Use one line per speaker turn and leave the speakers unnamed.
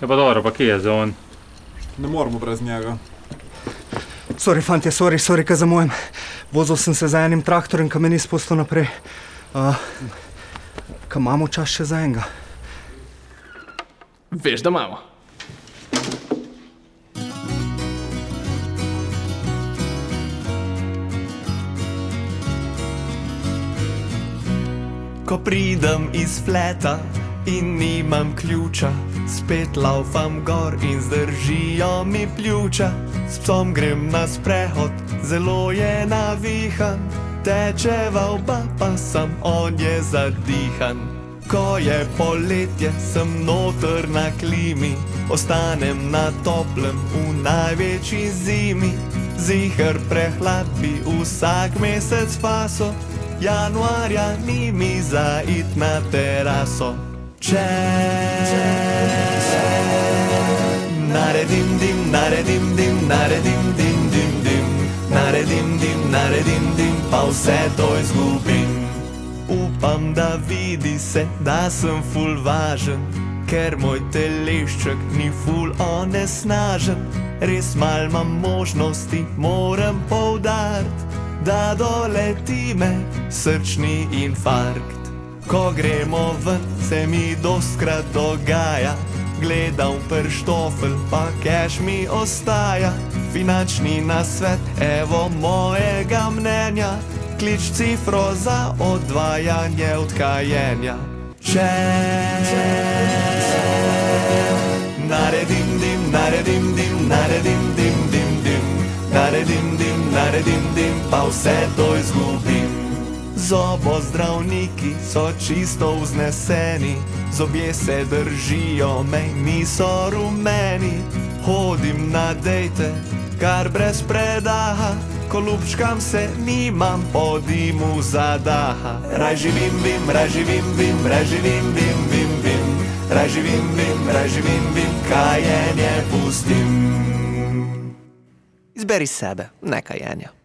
Ja pa dobro, pa kje je za on?
Ne moramo brez njega.
Sorry, fantje, sorry, kaj zamujem. Vozil sem se za enim traktorjem, ki me ni spustil naprej. Kaj imamo čas še za enega?
Veš, da imamo. Ko pridem iz fleta in nimam ključa, spet laufam gor in zdržijo mi pljuča. S psom grem na sprehod, zelo je navihan, tečeva oba, pa sam on je zadihan. Ko je poletje, sem noter na klimi, ostanem na toplem v največji zimi. Ziher prehlad bi vsak mesec paso, januarja ni mi za it na teraso. Če naredim dim, naredim dim, naredim dim, dim, dim, naredim dim, naredim dim, pa vse to izgubim. Upam, da vidi se, da sem ful važen, ker moj telešček ni ful onesnažen. Res mal imam možnosti, moram poudarit, da doleti me srčni infarkt. Ko gremo ven, se mi dostkrat dogaja, gledam prštofel, pa keš mi ostaja. Finančni nasvet, evo mojega mnenja, klič cifro za odvajanje od kajenja. Če naredim dim, naredim dim, naredim dim, dim, dim, naredim dim, naredim dim, pa vse to izgubim. Zobozdravniki so čisto vzneseni, zobje se držijo me, niso rumeni. Hodim na dejte, kar brez predaha, ko lupčkam se, nimam po dimu zadaha. Raj živim, vim, raj živim, vim, raj živim, vim, vim, vim, raj živim, vim, raj živim, vim, kajenje pustim. Izberi sebe, ne kajenja.